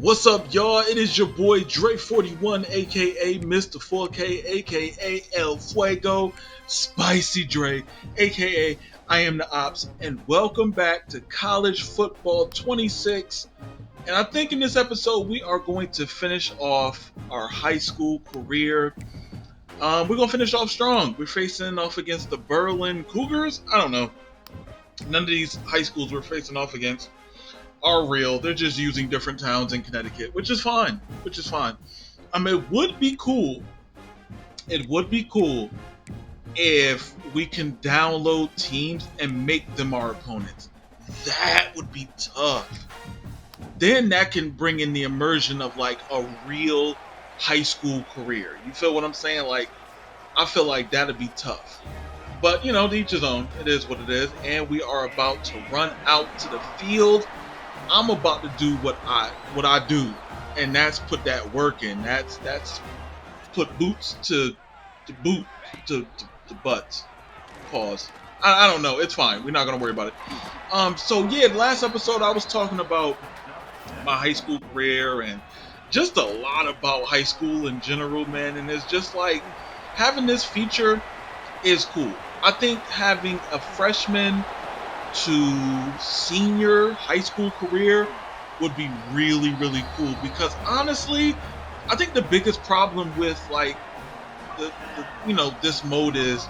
What's up, y'all? It is your boy Dre41, aka Mr. 4K, aka El Fuego, Spicy Dre, aka I Am the Ops, and welcome back to College Football 26. And I think in this episode we are going to finish off our high school career. We're gonna finish off strong. We're facing off against the Berlin Cougars. I don't know. None of these high schools we're facing off against are real. They're just using different towns in Connecticut, which is fine. It would be cool. It would be cool if we can download teams and make them our opponents. That would be tough. Then that can bring in the immersion of like a real high school career. You feel what I'm saying? Like, I feel like that'd be tough. But to each his own. It is what it is. And we are about to run out to the field. I'm about to do what I do, and that's put that work in. That's put boots to butts. Pause. I don't know. It's fine. We're not gonna worry about it. So yeah, the last episode I was talking about my high school career and just a lot about high school in general, man. And it's just like having this feature is cool. I think having a freshman to senior high school career would be really, really cool, because honestly, I think the biggest problem with like the this mode is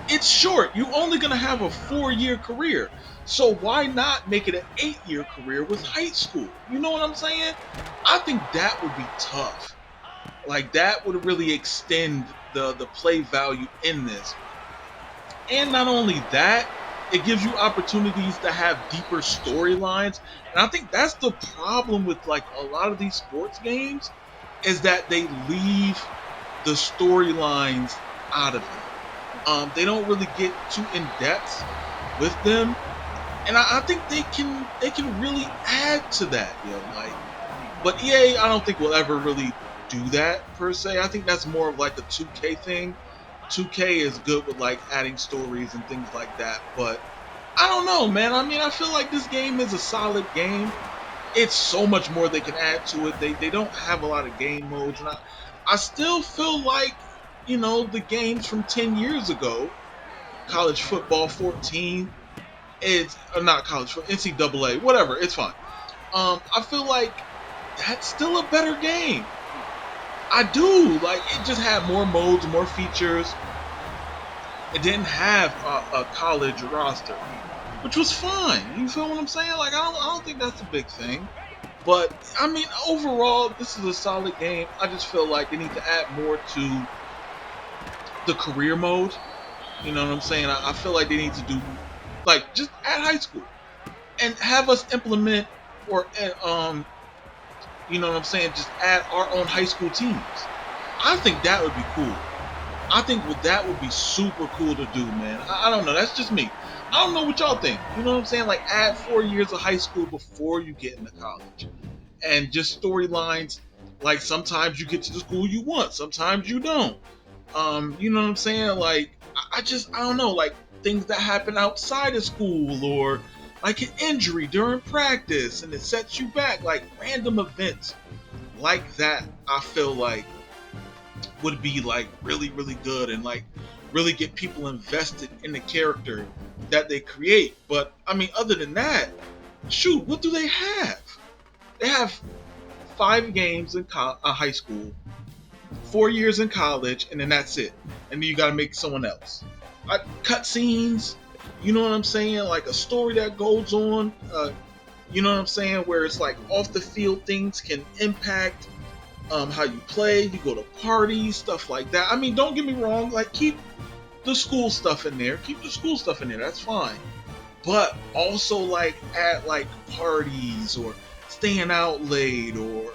it's short. You're only gonna have a 4-year career, so why not make it an 8-year career with high school? You know what I'm saying? I think that would be tough. Like, that would really extend the play value in this. And not only that, it gives you opportunities to have deeper storylines. And I think that's the problem with like a lot of these sports games, is that they leave the storylines out of it. They don't really get too in depth with them. And I think they can really add to that, but EA, I don't think will ever really do that per se. I think that's more of like a 2K thing. 2K is good with like adding stories and things like that, but I don't know, man. I mean, I feel like this game is a solid game. It's so much more they can add to it. They don't have a lot of game modes, and I still feel like the games from 10 years ago, college football 14, it's not college football, NCAA, whatever. It's fine. I feel like that's still a better game. I do. Like, it just had more modes, more features. It didn't have a college roster, which was fine. You feel what I'm saying? Like, I don't think that's a big thing. But, I mean, overall, this is a solid game. I just feel like they need to add more to the career mode. You know what I'm saying? I feel like they need to do, like, just add high school. And have us implement, or you know what I'm saying, just add our own high school teams. I think that would be cool. I think that would be super cool to do, man. I don't know. That's just me. I don't know what y'all think. You know what I'm saying? Like, add 4 years of high school before you get into college. And just storylines, like, sometimes you get to the school you want, sometimes you don't. You know what I'm saying? Like, I don't know, like, things that happen outside of school, or like an injury during practice and it sets you back, like random events like that. I feel like would be like really, really good, and like really get people invested in the character that they create. But I mean, other than that, shoot, what do they have? They have 5 games in high school, 4 years in college, and then that's it. And then you got to make someone else. Cutscenes, you know what I'm saying? Like a story that goes on, you know what I'm saying? Where it's like off the field things can impact how you play. You go to parties, stuff like that. I mean, don't get me wrong. Like, keep the school stuff in there. That's fine. But also like at like parties, or staying out late, or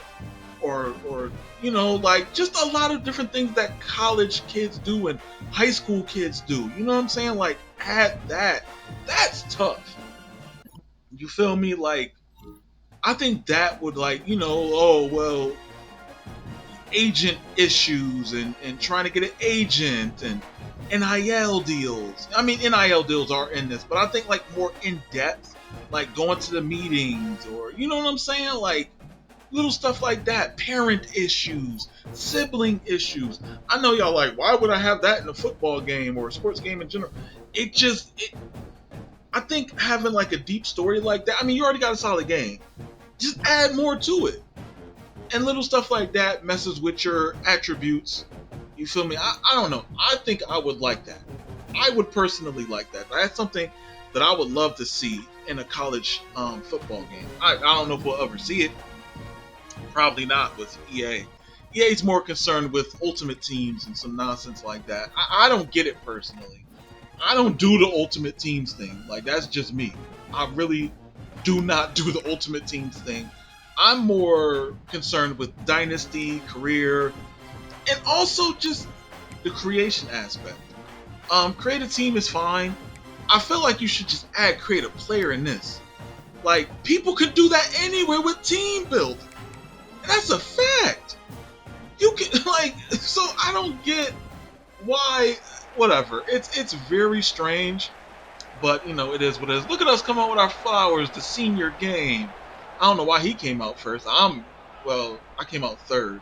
like just a lot of different things that college kids do and high school kids do. You know what I'm saying? Like, add that. That's tough. You feel me? Like, I think that would, like, oh well, agent issues and trying to get an agent and NIL deals. I mean, NIL deals are in this, but I think like more in depth, like going to the meetings, or you know what I'm saying? Like, Little stuff like that. Parent issues, sibling issues. I know y'all like, why would I have that in a football game or a sports game in general? I think having like a deep story like that, I mean, you already got a solid game. Just add more to it. And little stuff like that messes with your attributes. You feel me? I don't know. I think I would like that. I would personally like that. That's something that I would love to see in a college football game. I don't know if we'll ever see it. Probably not with EA. EA's more concerned with Ultimate Teams and some nonsense like that. I don't get it personally. I don't do the Ultimate Teams thing. Like, that's just me. I really do not do the Ultimate Teams thing. I'm more concerned with Dynasty, career, and also just the creation aspect. Create a team is fine. I feel like you should just add create a player in this. Like, people could do that anywhere with team building. That's a fact. You can, like, so I don't get why, whatever. It's very strange, but you know, it is what it is. Look at us come out with our flowers, the senior game. I don't know why he came out first. I came out third.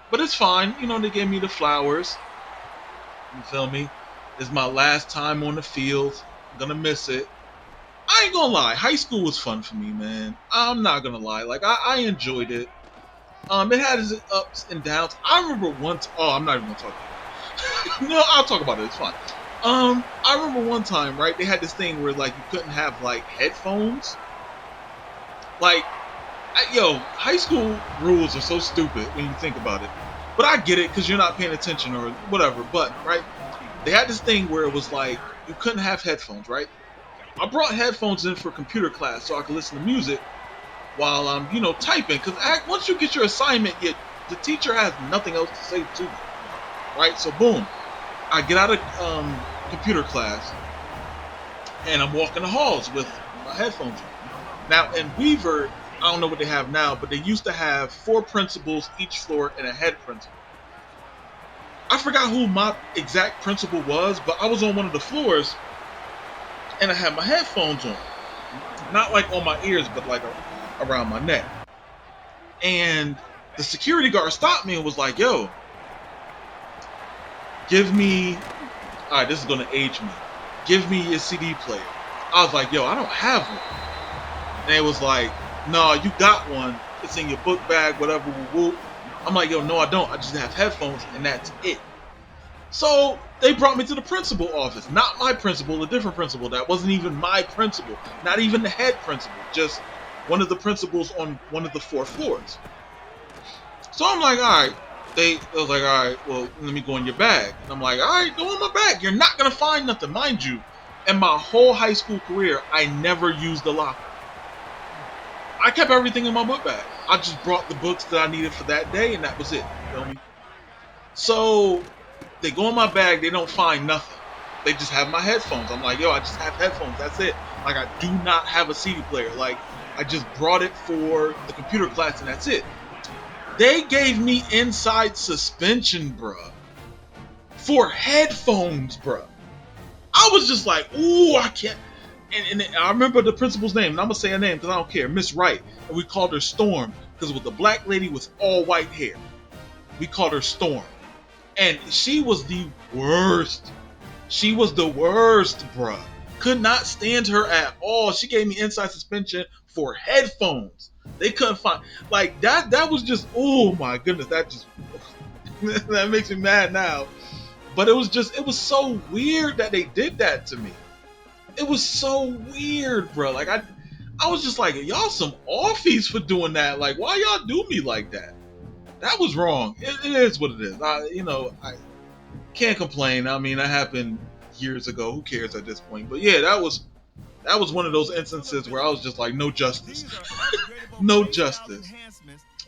But it's fine. You know, they gave me the flowers. You feel me? It's my last time on the field. I'm gonna miss it. I ain't gonna lie. High school was fun for me, man. I'm not gonna lie. Like, I enjoyed it. It had its ups and downs. I remember I'm not even gonna talk about it. No, I'll talk about it. It's fine. I remember one time, right? They had this thing where, like, you couldn't have, like, headphones. Like, high school rules are so stupid when you think about it. But I get it because you're not paying attention or whatever. But, right, they had this thing where it was like you couldn't have headphones, right? I brought headphones in for computer class so I could listen to music while I'm, typing. Because once you get your assignment, the teacher has nothing else to say to you, right? So, boom, I get out of computer class and I'm walking the halls with my headphones on. Now, in Weaver, I don't know what they have now, but they used to have 4 principals each floor and a head principal. I forgot who my exact principal was, but I was on one of the floors and I had my headphones on. Not like on my ears, but like around my neck. And the security guard stopped me and was like, yo, alright, this is going to age me. Give me your CD player. I was like, yo, I don't have one. And it was like, no, you got one. It's in your book bag, whatever. Woo-woo. I'm like, yo, no, I don't. I just have headphones, and that's it. So they brought me to the principal office. Not my principal, a different principal. That wasn't even my principal. Not even the head principal. Just one of the principals on one of the 4 floors. So I'm like, all right. They was like, all right, well, let me go in your bag. And I'm like, all right, go in my bag. You're not going to find nothing. Mind you, in my whole high school career, I never used the locker. I kept everything in my book bag. I just brought the books that I needed for that day, and that was it. You feel me? So they go in my bag. They don't find nothing. They just have my headphones. I'm like, yo, I just have headphones. That's it. Like, I do not have a CD player. Like, I just brought it for the computer class, and that's it. They gave me inside suspension, bruh. For headphones, bruh. I was just like, ooh, I can't. And I remember the principal's name, and I'm going to say her name because I don't care, Miss Wright. And we called her Storm because it was the black lady with all white hair. We called her Storm. And she was the worst. She was the worst, bruh. Could not stand her at all. She gave me inside suspension for headphones. They couldn't find, like, that was just, oh my goodness, that just, that makes me mad now. But it was so weird that they did that to me. It was so weird, bro. Like, I was just like, y'all some offies for doing that. Like, why y'all do me like that? That was wrong. It is what it is. I can't complain. I mean, that happened years ago. Who cares at this point? But yeah, that was one of those instances where I was just like, no justice. No justice.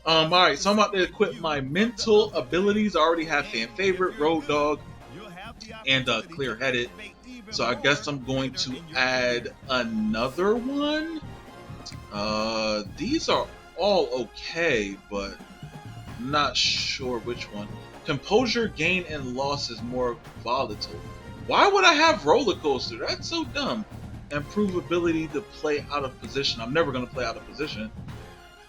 All right, so I'm about to equip my mental abilities. I already have fan favorite, road dog, and clear headed. So I guess I'm going to add another one. These are all okay, but I'm not sure which one. Composure, gain, and loss is more volatile. Why would I have roller coaster? That's so dumb. Improve ability to play out of position. I'm never going to play out of position.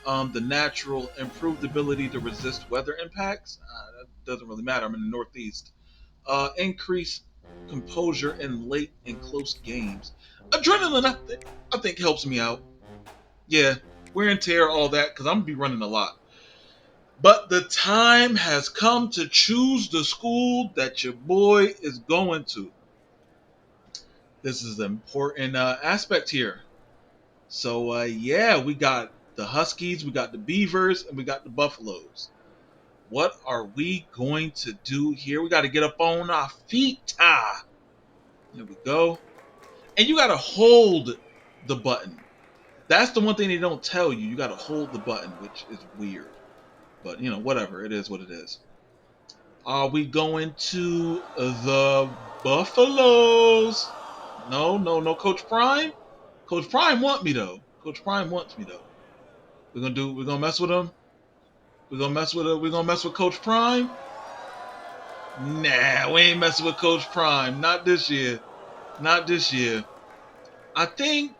The natural improved ability to resist weather impacts. That doesn't really matter. I'm in the Northeast. Increase composure in late and close games. Adrenaline, I think helps me out. Yeah, wear and tear, all that, because I'm gonna be running a lot. But the time has come to choose the school that your boy is going to. This is an important aspect here. So yeah, we got the Huskies, we got the Beavers, and we got the Buffaloes. What are we going to do here? We got to get up on our feet. There we go. And you got to hold the button. That's the one thing they don't tell you. You got to hold the button, which is weird. But, whatever. It is what it is. Are we going to the Buffaloes? No, no, no. Coach Prime? Coach Prime want me, though. Coach Prime wants me, though. We're gonna mess with him. We're gonna mess with Coach Prime. Nah, we ain't messing with Coach Prime. Not this year. Not this year. I think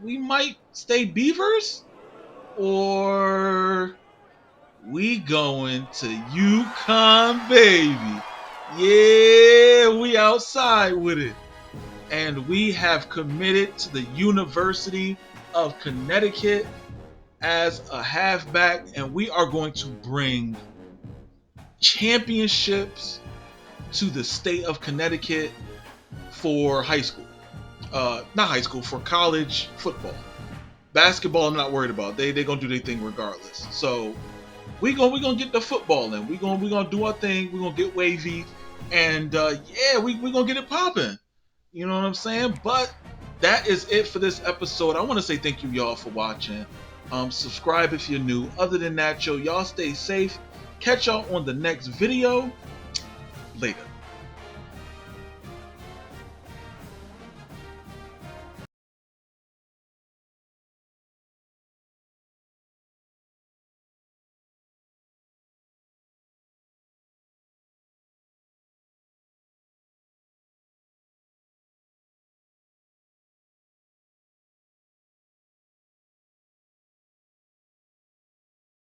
we might stay Beavers, or we going to UConn, baby. Yeah, we outside with it. And we have committed to the University of Connecticut as a halfback, and we are going to bring championships to the state of Connecticut for high school. Not high school, for college football. Basketball, I'm not worried about. They gonna do their thing regardless. So we gonna get the football in. We gonna do our thing. We gonna get wavy, and yeah, we gonna get it popping. You know what I'm saying? But that is it for this episode. I want to say thank you, y'all, for watching. Subscribe if you're new. Other than that, y'all stay safe. Catch y'all on the next video. Later.